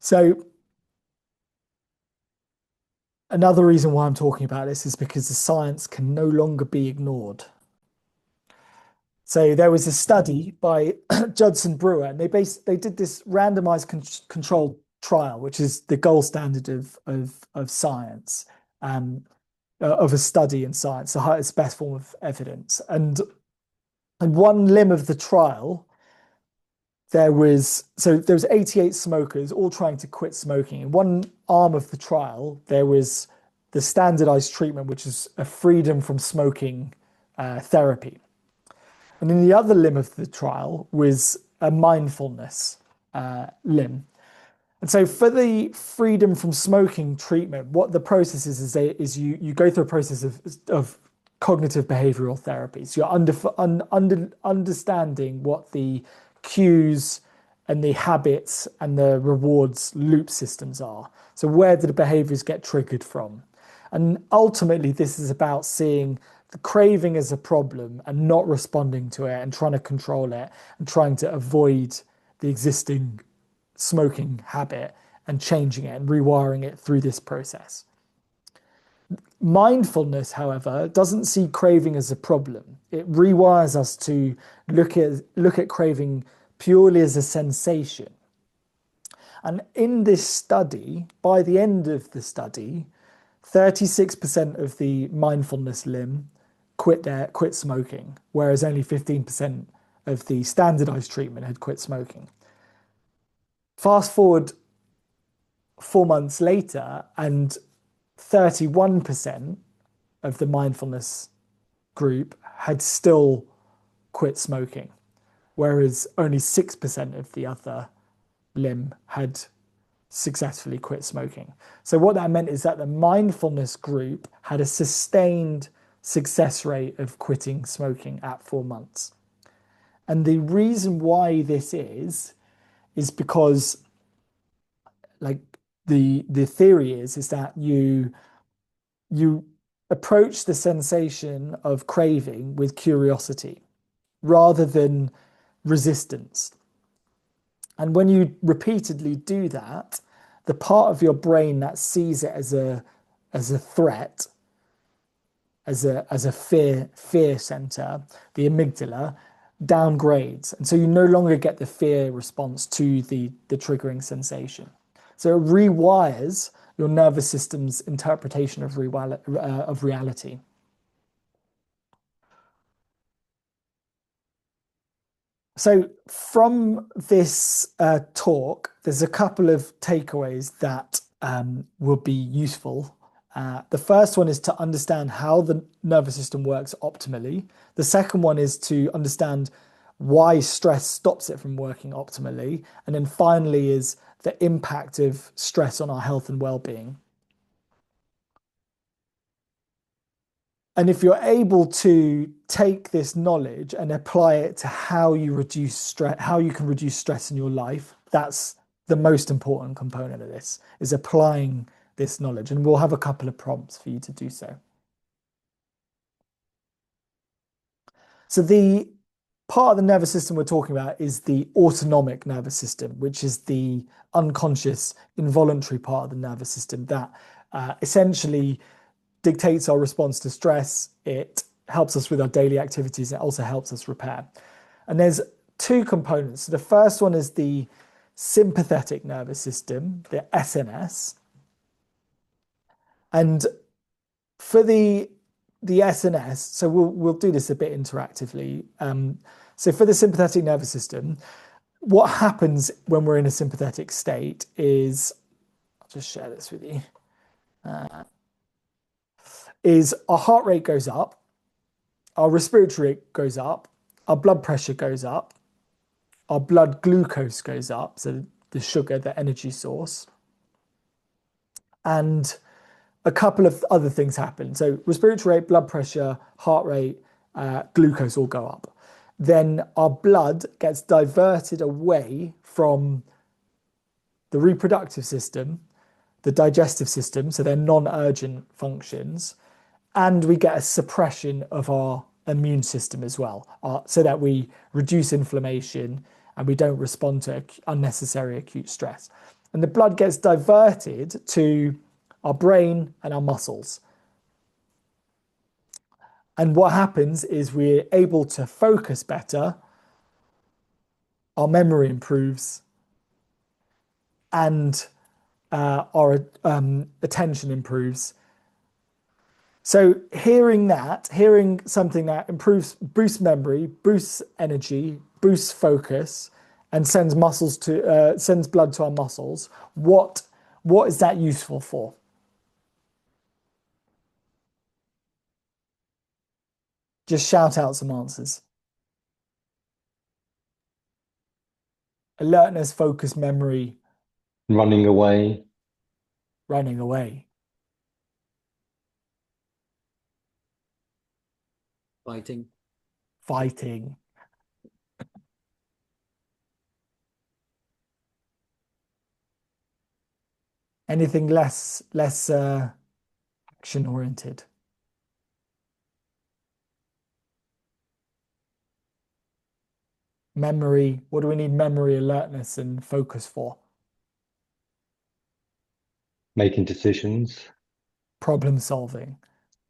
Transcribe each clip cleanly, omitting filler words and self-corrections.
So another reason why I'm talking about this is because the science can no longer be ignored. So there was a study by Judson Brewer, and they did this randomized controlled trial, which is the gold standard of science, um, of a study in science, the highest best form of evidence. And one limb of the trial, there was 88 smokers all trying to quit smoking. In one arm of the trial, there was the standardized treatment, which is a freedom from smoking therapy. And in the other limb of the trial was a mindfulness limb. And so for the freedom from smoking treatment, what the process is you go through a process of cognitive behavioral therapy. So you're understanding what the cues and the habits and the rewards loop systems are. So where do the behaviors get triggered from? And ultimately, this is about seeing the craving as a problem and not responding to it and trying to control it and trying to avoid the existing smoking habit and changing it and rewiring it through this process. Mindfulness, however, doesn't see craving as a problem. It rewires us to look at craving purely as a sensation. And in this study, by the end of the study, 36% of the mindfulness limb quit smoking, whereas only 15% of the standardized treatment had quit smoking. Fast forward 4 months later, and 31% of the mindfulness group had still quit smoking, whereas only 6% of the other limb had successfully quit smoking. So what that meant is that the mindfulness group had a sustained success rate of quitting smoking at 4 months. And the reason why this is because, like, the theory is that you approach the sensation of craving with curiosity rather than resistance. And when you repeatedly do that, the part of your brain that sees it as a threat, as a fear center, the amygdala, downgrades. And so you no longer get the fear response to the triggering sensation. So it rewires your nervous system's interpretation of reality. So from this talk, there's a couple of takeaways that will be useful. The first one is to understand how the nervous system works optimally. The second one is to understand why stress stops it from working optimally. And then finally is the impact of stress on our health and well-being. And if you're able to take this knowledge and apply it to how you reduce stress, how you can reduce stress in your life, that's the most important component of this, is applying this knowledge. And we'll have a couple of prompts for you to do so. So the part of the nervous system we're talking about is the autonomic nervous system, which is the unconscious, involuntary part of the nervous system that essentially dictates our response to stress. It helps us with our daily activities. It also helps us repair. And there's two components. So the first one is the sympathetic nervous system, the SNS. And for the SNS, so we'll do this a bit interactively. So for the sympathetic nervous system, what happens when we're in a sympathetic state is, I'll just share this with you, is our heart rate goes up, our respiratory rate goes up, our blood pressure goes up, our blood glucose goes up, so the sugar, the energy source, and a couple of other things happen. So respiratory rate, blood pressure, heart rate, glucose all go up. Then our blood gets diverted away from the reproductive system, the digestive system, so they're non-urgent functions, and we get a suppression of our immune system as well, so that we reduce inflammation and we don't respond to unnecessary acute stress. and the blood gets diverted to our brain and our muscles. And what happens is we're able to focus better, our memory improves, and our attention improves. So hearing that, hearing something that improves, boosts memory, boosts energy, boosts focus, and sends blood to our muscles. What is that useful for? Just shout out some answers. Alertness, focus, memory, Running away, running away, Fighting. fighting. Anything less action oriented. Memory. What do we need memory, alertness, and focus for? making decisions, Problem solving.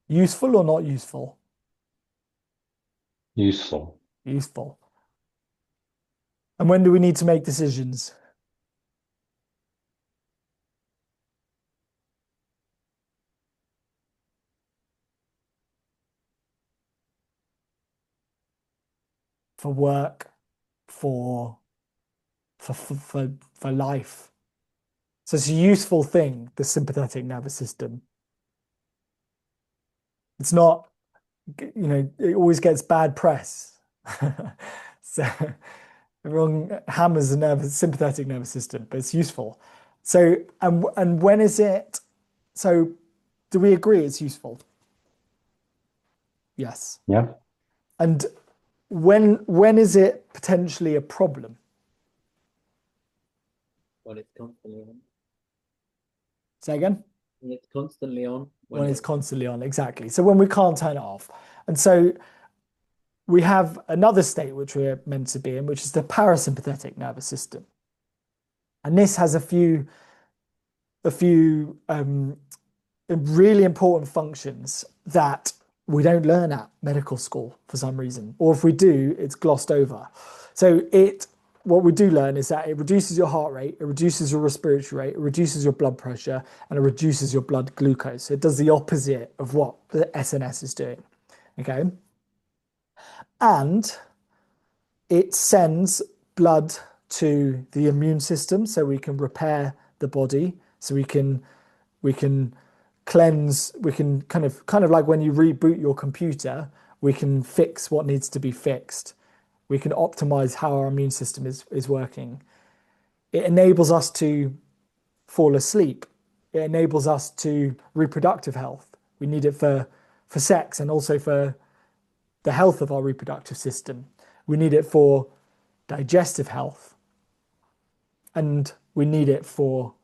Useful or not useful? useful. Useful. And when do we need to make decisions? For work, for for life. So it's a useful thing, the sympathetic nervous system. It's not, it always gets bad press. So everyone hammers the sympathetic nervous system, but it's useful. So, and when is it? So, do we agree it's useful? Yes. Yeah. And when is it potentially a problem? When it's constantly on. Say again? When it's constantly on. When it's constantly on, exactly. So when we can't turn it off. And so we have another state which we're meant to be in, which is the parasympathetic nervous system. And this has a few really important functions that we don't learn at medical school for some reason, or if we do, it's glossed over. So what we do learn is that it reduces your heart rate, it reduces your respiratory rate, it reduces your blood pressure, and it reduces your blood glucose. So it does the opposite of what the SNS is doing. Okay. And it sends blood to the immune system so we can repair the body, so we can cleanse, we can kind of like when you reboot your computer, we can fix what needs to be fixed. We can optimize how our immune system is working. It enables us to fall asleep. It enables us to reproductive health. We need it for sex and also for the health of our reproductive system. We need it for digestive health. And we need it for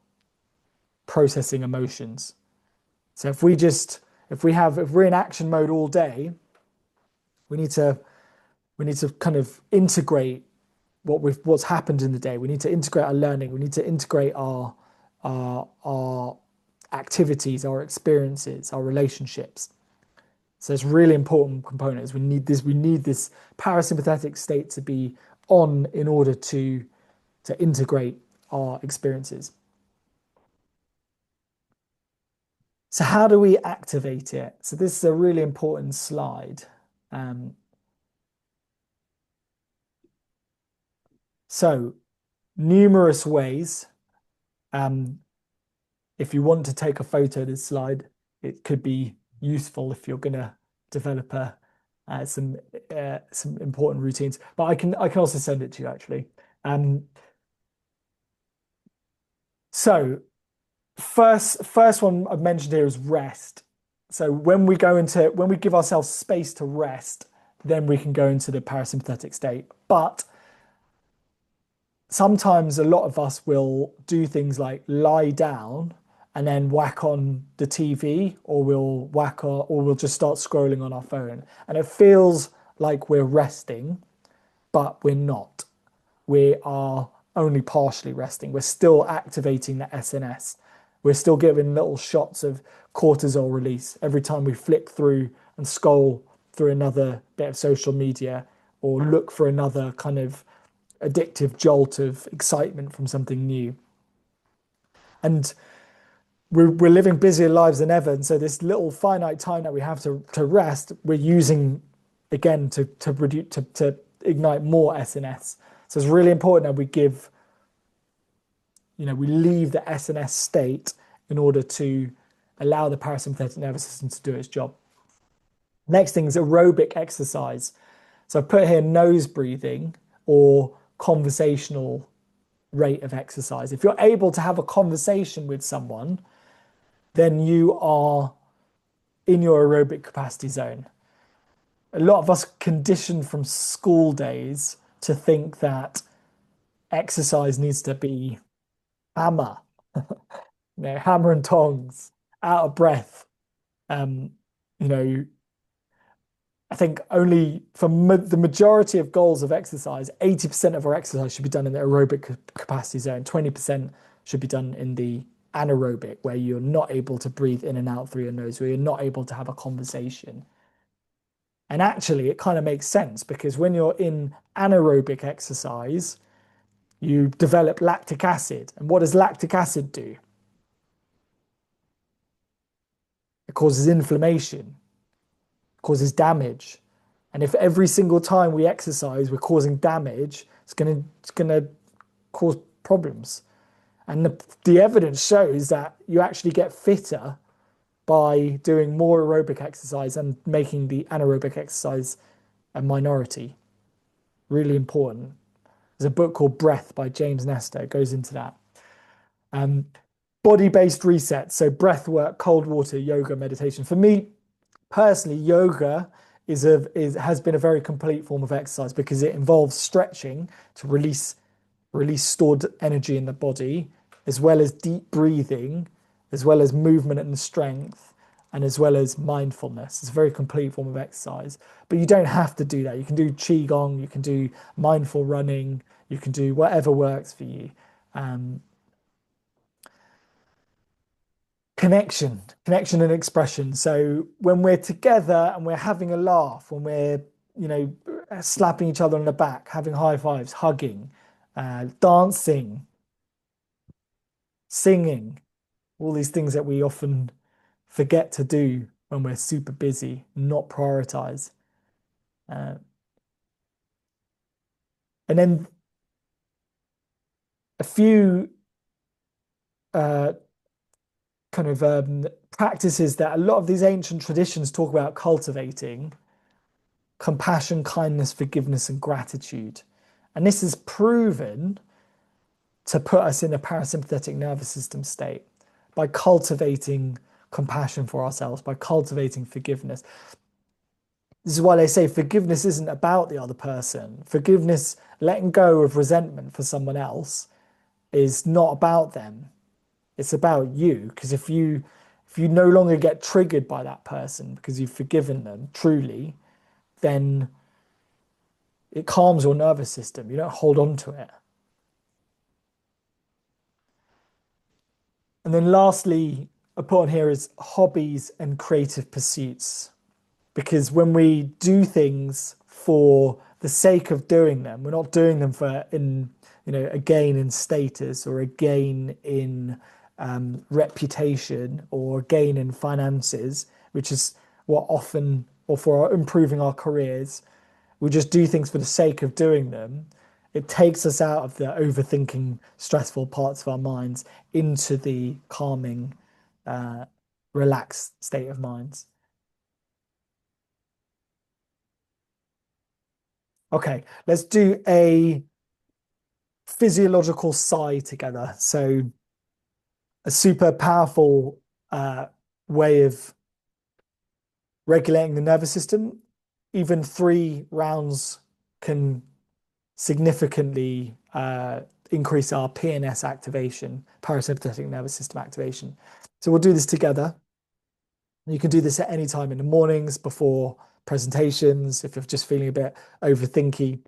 processing emotions. So if we're in action mode all day, we need to kind of integrate what's happened in the day. We need to integrate our learning. We need to integrate our activities, our experiences, our relationships. So it's really important components. We need this parasympathetic state to be on in order to integrate our experiences. So how do we activate it? So this is a really important slide. So numerous ways. If you want to take a photo of this slide, it could be useful if you're going to develop some important routines. But I can also send it to you actually. So first one I've mentioned here is rest. So when we give ourselves space to rest, then we can go into the parasympathetic state. But sometimes a lot of us will do things like lie down and then whack on the TV, or we'll just start scrolling on our phone. And it feels like we're resting, but we're not. We are only partially resting. We're still activating the SNS. We're still giving little shots of cortisol release every time we flick through and scroll through another bit of social media or look for another kind of addictive jolt of excitement from something new. And we're living busier lives than ever. And so this little finite time that we have to rest, we're using again to reduce to ignite more SNS. So it's really important that we give, we leave the SNS state in order to allow the parasympathetic nervous system to do its job. Next thing is aerobic exercise. So I put here nose breathing or conversational rate of exercise. If you're able to have a conversation with someone, then you are in your aerobic capacity zone. A lot of us conditioned from school days to think that exercise needs to be hammer, hammer and tongs, out of breath. Um, you know, I think only for the majority of goals of exercise, 80% of our exercise should be done in the aerobic capacity zone. 20% should be done in the anaerobic, where you're not able to breathe in and out through your nose, where you're not able to have a conversation. And actually, it kind of makes sense because when you're in anaerobic exercise, you develop lactic acid. And what does lactic acid do? It causes inflammation, causes damage. And if every single time we exercise, we're causing damage, it's gonna cause problems. And the evidence shows that you actually get fitter by doing more aerobic exercise and making the anaerobic exercise a minority. Really important. There's a book called Breath by James Nestor. It goes into that. Body-based reset. So breath work, cold water, yoga, meditation. For me personally, yoga has been a very complete form of exercise because it involves stretching to release stored energy in the body, as well as deep breathing, as well as movement and strength, and as well as mindfulness. It's a very complete form of exercise. But you don't have to do that. You can do qigong, you can do mindful running, you can do whatever works for you. Connection and expression. So when we're together and we're having a laugh, when we're, slapping each other on the back, having high fives, hugging, dancing, singing, all these things that we often forget to do when we're super busy, not prioritize. And then a few kind of practices that a lot of these ancient traditions talk about cultivating: compassion, kindness, forgiveness, and gratitude. And this is proven to put us in a parasympathetic nervous system state by cultivating compassion for ourselves, by cultivating forgiveness. This is why they say forgiveness isn't about the other person. Forgiveness, letting go of resentment for someone else, is not about them. It's about you. Because if you no longer get triggered by that person because you've forgiven them truly, then it calms your nervous system. You don't hold on to it. And then lastly, I put on here is hobbies and creative pursuits. Because when we do things for the sake of doing them, we're not doing them for a gain in status or a gain in reputation or a gain in finances, which is what often, or for improving our careers, we just do things for the sake of doing them. It takes us out of the overthinking, stressful parts of our minds into the calming, relaxed state of minds. Okay, let's do a physiological sigh together. So a super powerful way of regulating the nervous system. Even 3 rounds can significantly increase our PNS activation, parasympathetic nervous system activation. So we'll do this together. You can do this at any time in the mornings, before presentations, if you're just feeling a bit overthinky.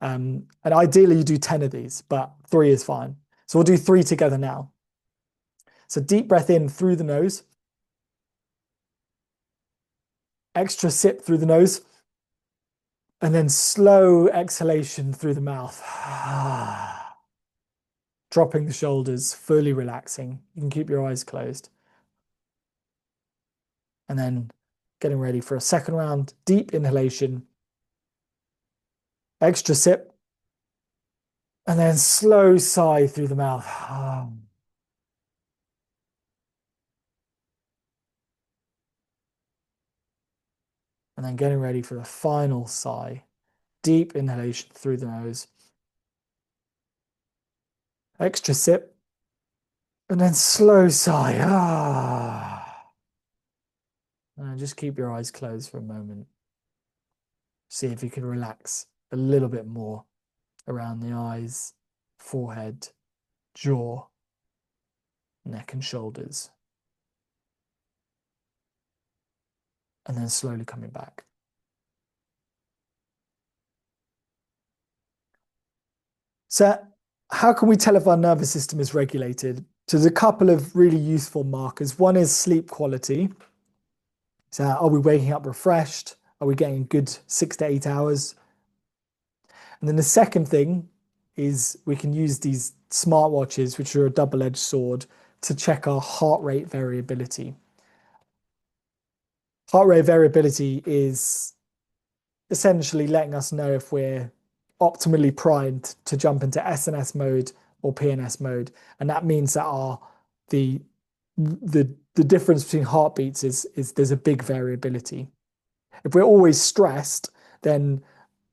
And ideally you do 10 of these, but 3 is fine. So we'll do 3 together now. So deep breath in through the nose. Extra sip through the nose. And then slow exhalation through the mouth. Dropping the shoulders, fully relaxing. You can keep your eyes closed. And then getting ready for a second round. Deep inhalation. Extra sip. And then slow sigh through the mouth. And then getting ready for the final sigh. Deep inhalation through the nose. Extra sip. And then slow sigh. And just keep your eyes closed for a moment. See if you can relax a little bit more around the eyes, forehead, jaw, neck and shoulders. And then slowly coming back. So how can we tell if our nervous system is regulated? So there's a couple of really useful markers. One is sleep quality. So are we waking up refreshed? Are we getting good 6 to 8 hours? And then the second thing is we can use these smartwatches, which are a double-edged sword, to check our heart rate variability. Heart rate variability is essentially letting us know if we're optimally primed to jump into SNS mode or PNS mode. And that means that the difference between heartbeats is there's a big variability. If we're always stressed, then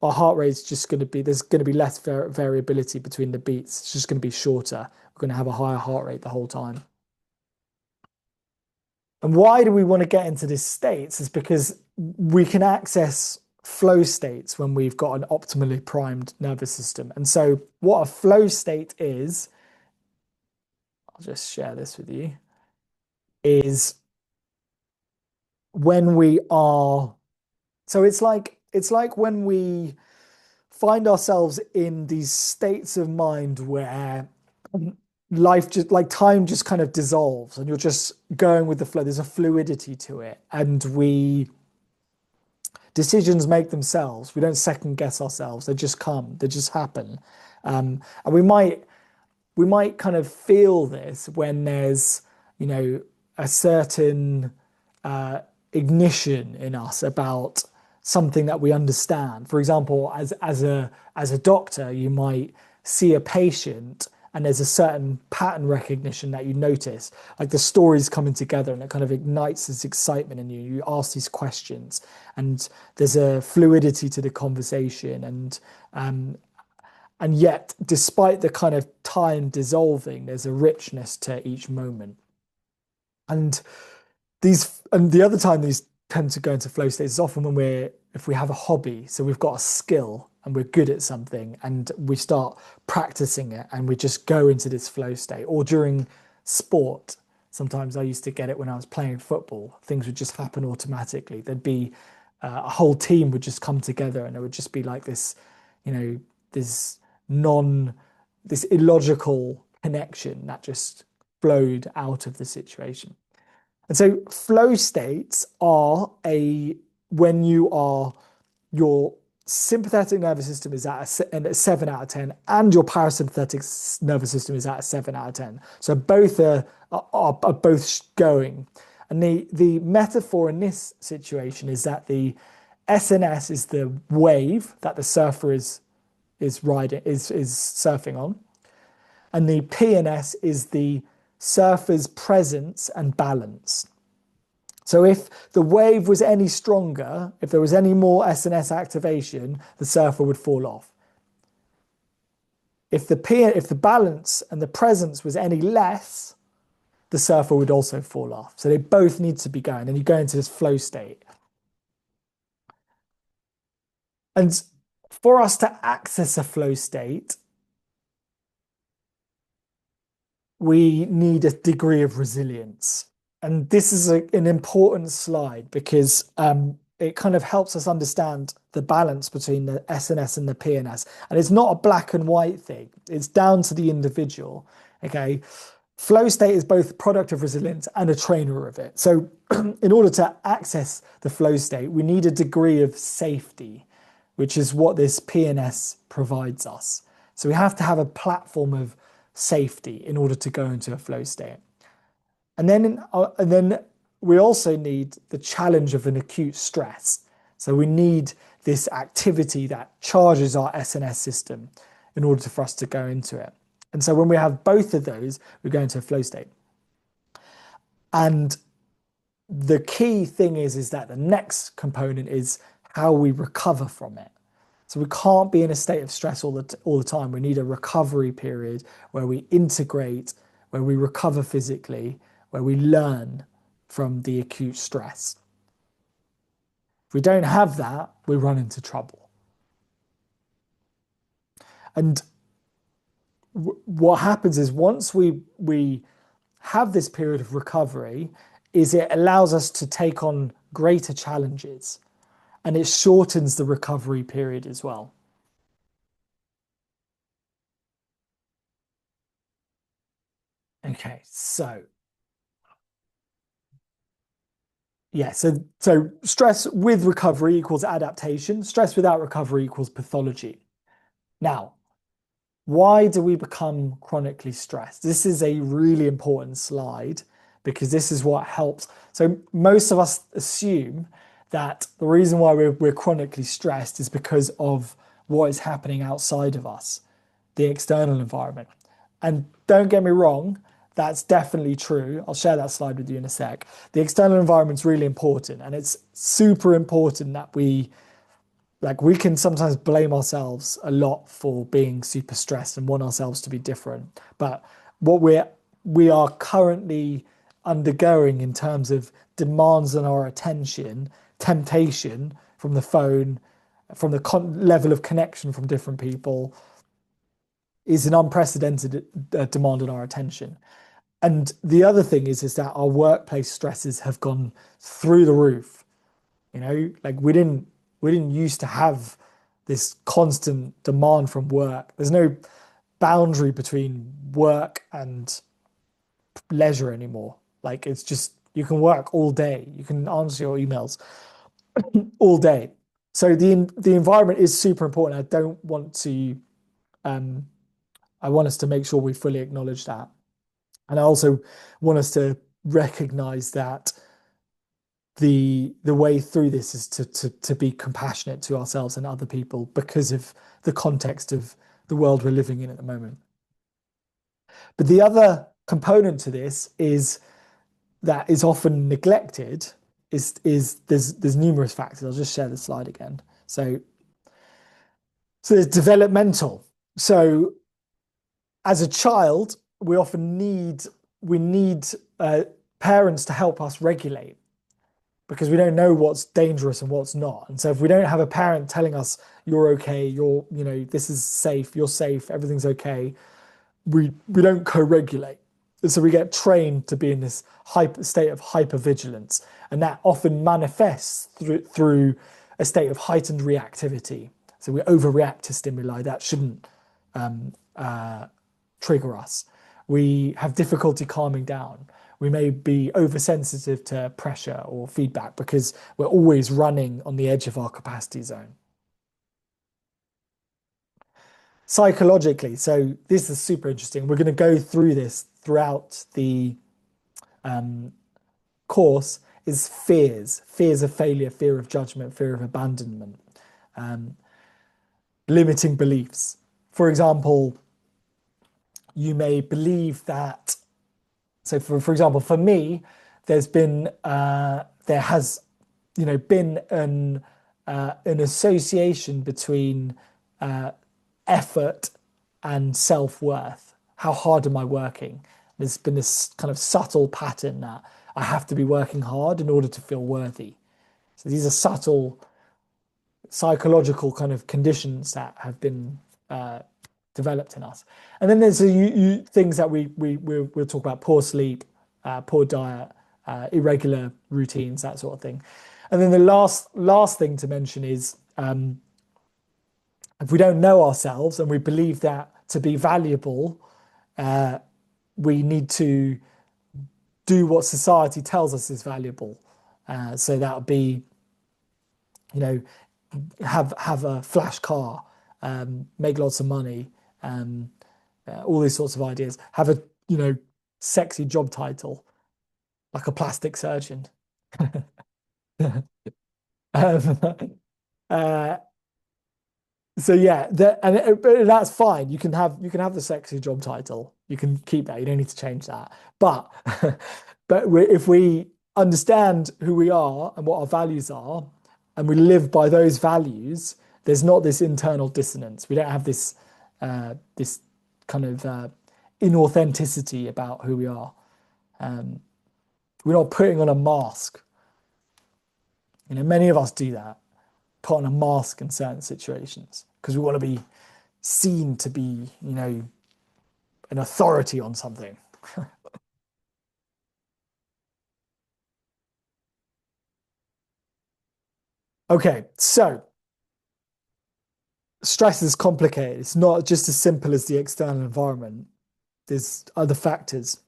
our heart rate's just going to be, there's going to be less variability between the beats. It's just going to be shorter. We're going to have a higher heart rate the whole time. And why do we want to get into this state? Is because we can access flow states when we've got an optimally primed nervous system. And so what a flow state is, I'll just share this with you, is when we are, so it's like when we find ourselves in these states of mind where life just, like time just kind of dissolves and you're just going with the flow. There's a fluidity to it, and decisions make themselves. We don't second guess ourselves. They just come. They just happen. And we might kind of feel this when there's, a certain ignition in us about something that we understand. For example, as a doctor, you might see a patient and there's a certain pattern recognition that you notice, like the stories coming together, and it kind of ignites this excitement in you. You ask these questions and there's a fluidity to the conversation, and yet despite the kind of time dissolving, there's a richness to each moment. And the other time these tend to go into flow states is often when if we have a hobby, so we've got a skill and we're good at something and we start practicing it and we just go into this flow state. Or during sport, sometimes I used to get it when I was playing football. Things would just happen automatically. There'd be a whole team would just come together and it would just be like this, this illogical connection that just flowed out of the situation. And so flow states are when your sympathetic nervous system is at a 7 out of 10 and your parasympathetic nervous system is at a 7 out of 10. So both are both going. And the metaphor in this situation is that the SNS is the wave that the surfer is surfing on. And the PNS is the surfer's presence and balance. So if the wave was any stronger, if there was any more SNS activation, the surfer would fall off. If the balance and the presence was any less, the surfer would also fall off. So they both need to be going, and you go into this flow state. And for us to access a flow state, we need a degree of resilience. And this is an important slide because it kind of helps us understand the balance between the SNS and the PNS. And it's not a black and white thing. It's down to the individual. Okay. Flow state is both a product of resilience and a trainer of it. So in order to access the flow state, we need a degree of safety, which is what this PNS provides us. So we have to have a platform of safety in order to go into a flow state. And then we also need the challenge of an acute stress. So we need this activity that charges our SNS system in order for us to go into it. And so when we have both of those, we go into a flow state. And the key thing is that the next component is how we recover from it. So we can't be in a state of stress all the time. We need a recovery period where we integrate, where we recover physically, where we learn from the acute stress. If we don't have that, we run into trouble. And what happens is once we have this period of recovery, is it allows us to take on greater challenges, and it shortens the recovery period as well. Okay, so yeah, so stress with recovery equals adaptation. Stress without recovery equals pathology. Now, why do we become chronically stressed? This is a really important slide because this is what helps. So most of us assume that the reason why we're chronically stressed is because of what is happening outside of us, the external environment. And don't get me wrong, that's definitely true. I'll share that slide with you in a sec. The external environment is really important, and it's super important that we can sometimes blame ourselves a lot for being super stressed and want ourselves to be different. But what we are currently undergoing in terms of demands on our attention, temptation from the phone, from the level of connection from different people, is an unprecedented demand on our attention. And the other thing is that our workplace stresses have gone through the roof. Like we didn't used to have this constant demand from work. There's no boundary between work and leisure anymore. Like it's just, you can work all day. You can answer your emails all day. So the environment is super important. I want us to make sure we fully acknowledge that. And I also want us to recognize that the way through this is to be compassionate to ourselves and other people because of the context of the world we're living in at the moment. But the other component to this is that is often neglected is there's numerous factors. I'll just share the slide again. So there's developmental. So as a child, we often need parents to help us regulate, because we don't know what's dangerous and what's not. And so if we don't have a parent telling us you're okay, this is safe, you're safe, everything's okay, we don't co-regulate. And so we get trained to be in this state of hypervigilance. And that often manifests through a state of heightened reactivity. So we overreact to stimuli that shouldn't trigger us. We have difficulty calming down. We may be oversensitive to pressure or feedback because we're always running on the edge of our capacity zone. Psychologically, so this is super interesting. We're going to go through this throughout the course, is fears of failure, fear of judgment, fear of abandonment, limiting beliefs. For example, you may believe that, so for example, for me, there has been an association between effort and self-worth. How hard am I working? There's been this kind of subtle pattern that I have to be working hard in order to feel worthy. So these are subtle psychological kind of conditions that have been developed in us. And then there's things that we'll talk about: poor sleep, poor diet, irregular routines, that sort of thing. And then the last thing to mention is if we don't know ourselves and we believe that to be valuable, we need to do what society tells us is valuable. So that would be, you know, have a flash car, make lots of money, all these sorts of ideas. Have a, sexy job title like a plastic surgeon. Um, uh, so yeah, but that's fine. You can have the sexy job title. You can keep that. You don't need to change that. But if we understand who we are and what our values are, and we live by those values, there's not this internal dissonance. We don't have this kind of inauthenticity about who we are. We're not putting on a mask. Many of us do that, put on a mask in certain situations because we want to be seen to be, an authority on something. Okay, so stress is complicated. It's not just as simple as the external environment. There's other factors.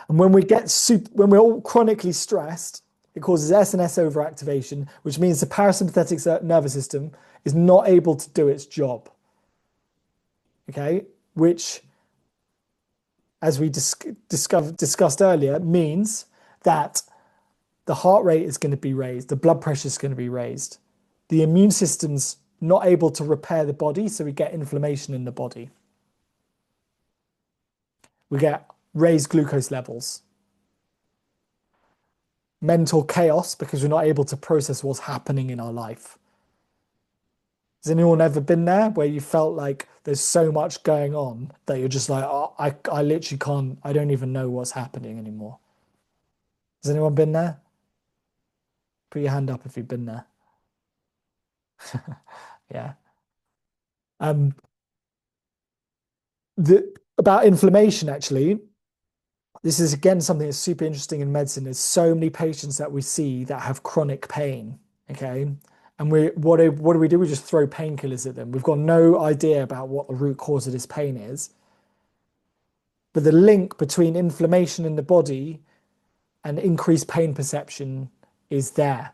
And when we're all chronically stressed, it causes SNS overactivation, which means the parasympathetic nervous system is not able to do its job. Okay, which, as we discussed earlier, means that the heart rate is going to be raised, the blood pressure is going to be raised, the immune system's not able to repair the body, so we get inflammation in the body. We get raised glucose levels, mental chaos because we're not able to process what's happening in our life. Has anyone ever been there where you felt like there's so much going on that you're just like, oh, I literally can't, I don't even know what's happening anymore? Has anyone been there? Put your hand up if you've been there. Yeah. Um, about inflammation, actually, this is again something that's super interesting in medicine. There's so many patients that we see that have chronic pain. Okay. And what do we do? We just throw painkillers at them. We've got no idea about what the root cause of this pain is. But the link between inflammation in the body and increased pain perception is there.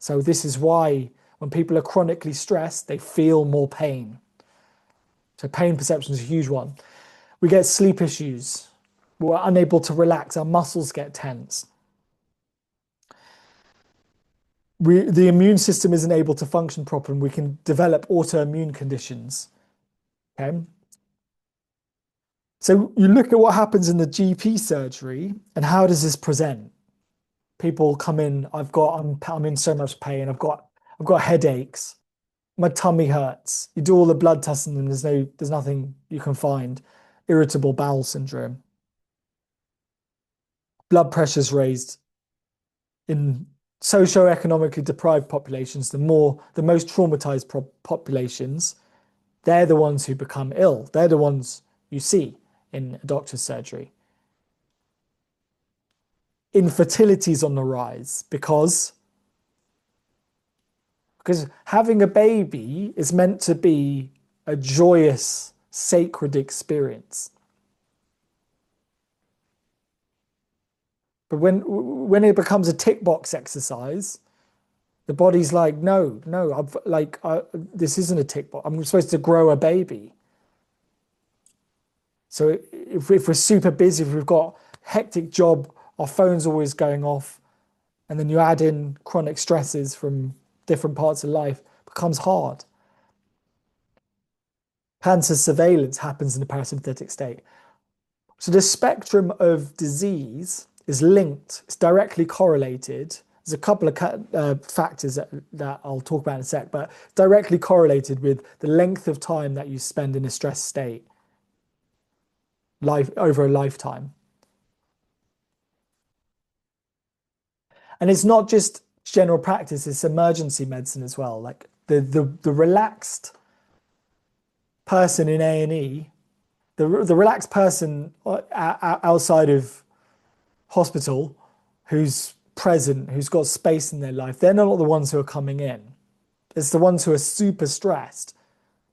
So this is why when people are chronically stressed, they feel more pain. So pain perception is a huge one. We get sleep issues. We're unable to relax. Our muscles get tense. The immune system isn't able to function properly. We can develop autoimmune conditions. Okay. So you look at what happens in the GP surgery and how does this present? People come in, I'm in so much pain. I've got headaches. My tummy hurts. You do all the blood tests and there's nothing you can find. Irritable bowel syndrome. Blood pressure's raised. In socio-economically deprived populations, the most traumatized populations, they're the ones who become ill. They're the ones you see in a doctor's surgery. Infertility is on the rise because having a baby is meant to be a joyous, sacred experience. But when it becomes a tick box exercise, the body's like, no, this isn't a tick box. I'm supposed to grow a baby. So if we're super busy, if we've got hectic job, our phone's always going off, and then you add in chronic stresses from different parts of life, it becomes hard. Cancer surveillance happens in the parasympathetic state. So the spectrum of disease is linked, it's directly correlated. There's a couple of factors that I'll talk about in a sec, but directly correlated with the length of time that you spend in a stress state over a lifetime. And it's not just general practice, it's emergency medicine as well. Like the relaxed person in A&E, the relaxed person outside of hospital who's present, who's got space in their life, they're not the ones who are coming in. It's the ones who are super stressed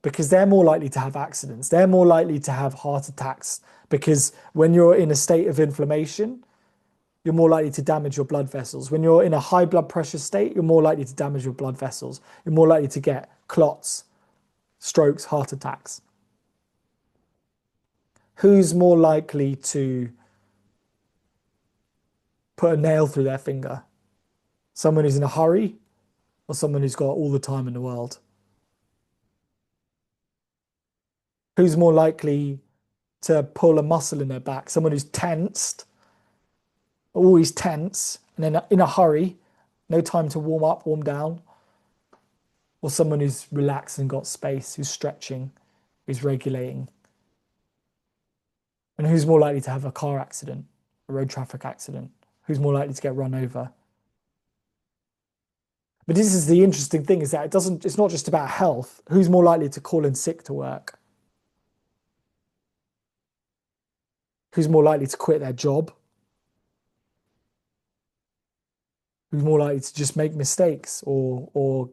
because they're more likely to have accidents. They're more likely to have heart attacks because when you're in a state of inflammation, you're more likely to damage your blood vessels. When you're in a high blood pressure state, you're more likely to damage your blood vessels. You're more likely to get clots, strokes, heart attacks. Who's more likely to put a nail through their finger? Someone who's in a hurry or someone who's got all the time in the world? Who's more likely to pull a muscle in their back? Someone who's tensed, always tense, and then in a hurry, no time to warm up, warm down, or someone who's relaxed and got space, who's stretching, who's regulating? And who's more likely to have a car accident, a road traffic accident? Who's more likely to get run over? But this is the interesting thing, is that it's not just about health. Who's more likely to call in sick to work? Who's more likely to quit their job? Who's more likely to just make mistakes or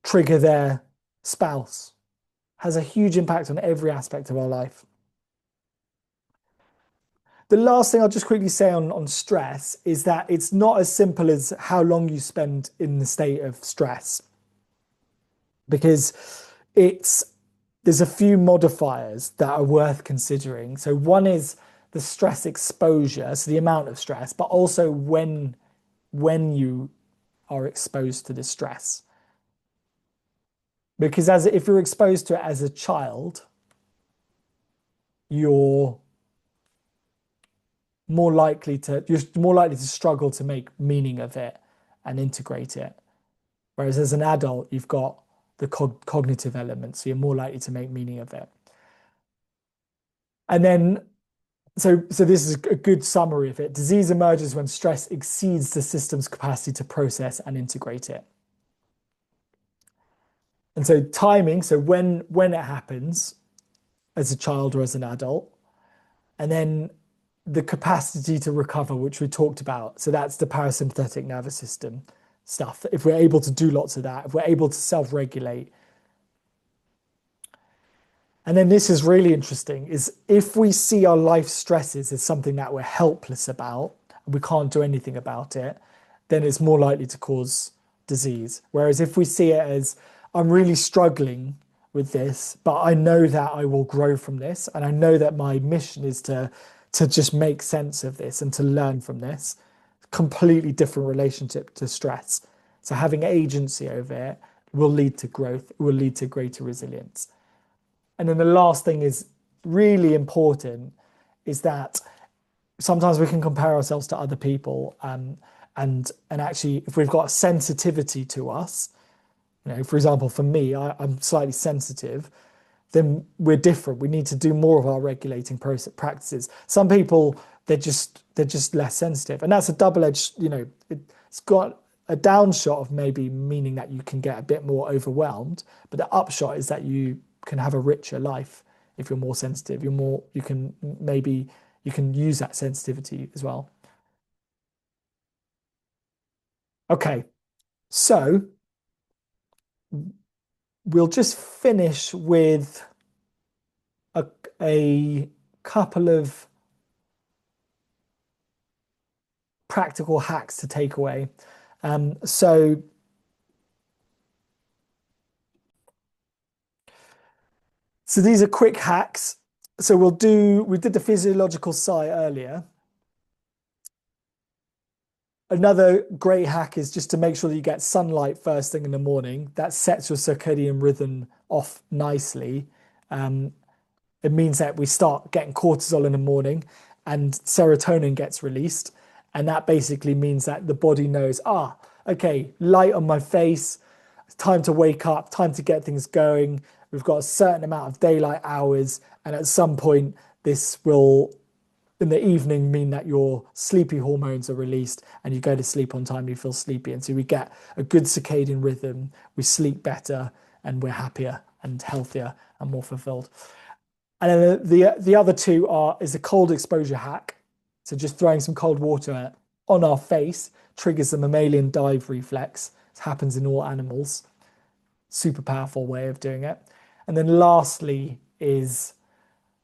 trigger their spouse? Has a huge impact on every aspect of our life. The last thing I'll just quickly say on stress is that it's not as simple as how long you spend in the state of stress, because there's a few modifiers that are worth considering. So one is the stress exposure, so the amount of stress, but also when you are exposed to the stress. Because if you're exposed to it as a child, you're more likely to struggle to make meaning of it and integrate it. Whereas as an adult, you've got the cognitive element, so you're more likely to make meaning of it. And then, so this is a good summary of it. Disease emerges when stress exceeds the system's capacity to process and integrate it. And so timing, so when it happens as a child or as an adult, and then the capacity to recover, which we talked about. So that's the parasympathetic nervous system stuff. If we're able to do lots of that, if we're able to self-regulate. And then this is really interesting, is if we see our life stresses as something that we're helpless about, and we can't do anything about it, then it's more likely to cause disease. Whereas if we see it as, I'm really struggling with this, but I know that I will grow from this, and I know that my mission is to just make sense of this and to learn from this, completely different relationship to stress. So having agency over it will lead to growth, it will lead to greater resilience. And then the last thing is really important, is that sometimes we can compare ourselves to other people, and actually if we've got a sensitivity to us, for example, for me, I'm slightly sensitive, then we're different. We need to do more of our regulating practices. Some people, they're just less sensitive, and that's a double-edged. It's got a downshot of maybe meaning that you can get a bit more overwhelmed, but the upshot is that you can have a richer life if you're more sensitive. You can use that sensitivity as well. Okay, so we'll just finish with a couple of practical hacks to take away. So these are quick hacks. So we did the physiological side earlier. Another great hack is just to make sure that you get sunlight first thing in the morning. That sets your circadian rhythm off nicely. It means that we start getting cortisol in the morning and serotonin gets released. And that basically means that the body knows, okay, light on my face, it's time to wake up, time to get things going. We've got a certain amount of daylight hours. And at some point, this will, in the evening, mean that your sleepy hormones are released and you go to sleep on time, you feel sleepy. And so we get a good circadian rhythm, we sleep better, and we're happier and healthier and more fulfilled. And then the other two is a cold exposure hack. So just throwing some cold water on our face triggers the mammalian dive reflex. It happens in all animals. Super powerful way of doing it. And then lastly is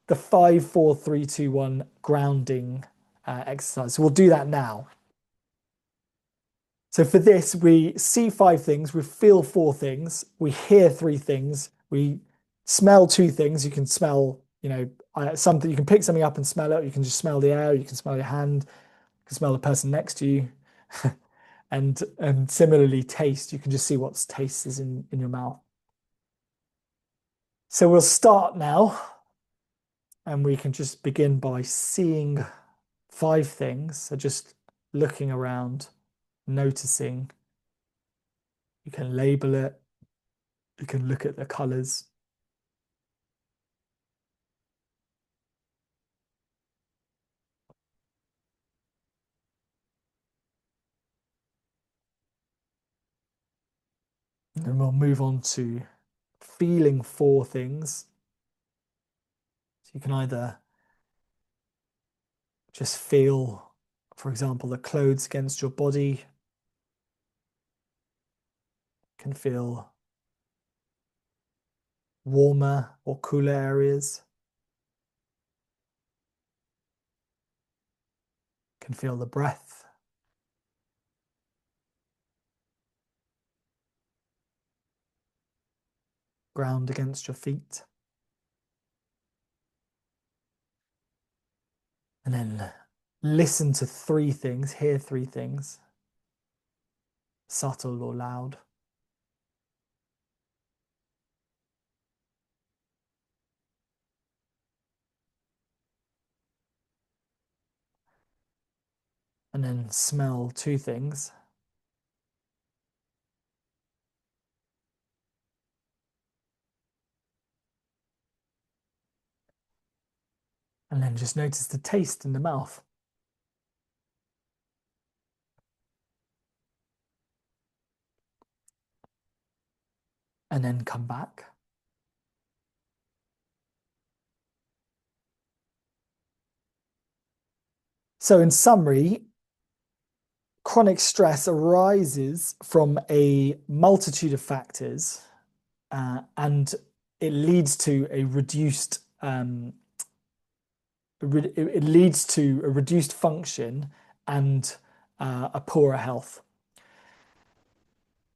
the 5, 4, 3, 2, 1 grounding exercise. So we'll do that now. So for this, we see 5 things, we feel 4 things, we hear 3 things, we smell 2 things. You can smell, something. You can pick something up and smell it. You can just smell the air. You can smell your hand. You can smell the person next to you. and similarly, taste. You can just see what taste is in your mouth. So we'll start now, and we can just begin by seeing 5 things. So just looking around, noticing. You can label it. You can look at the colors. And then we'll move on to feeling 4 things. So you can either just feel, for example, the clothes against your body. You can feel warmer or cooler areas. You can feel the breath. Ground against your feet. And then listen to 3 things, hear 3 things, subtle or loud. And then smell 2 things. And then just notice the taste in the mouth. And then come back. So in summary, chronic stress arises from a multitude of factors, and it leads to a reduced function and a poorer health.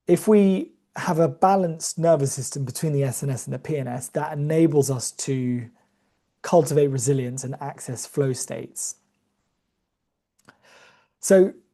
If we have a balanced nervous system between the SNS and the PNS, that enables us to cultivate resilience and access flow states. So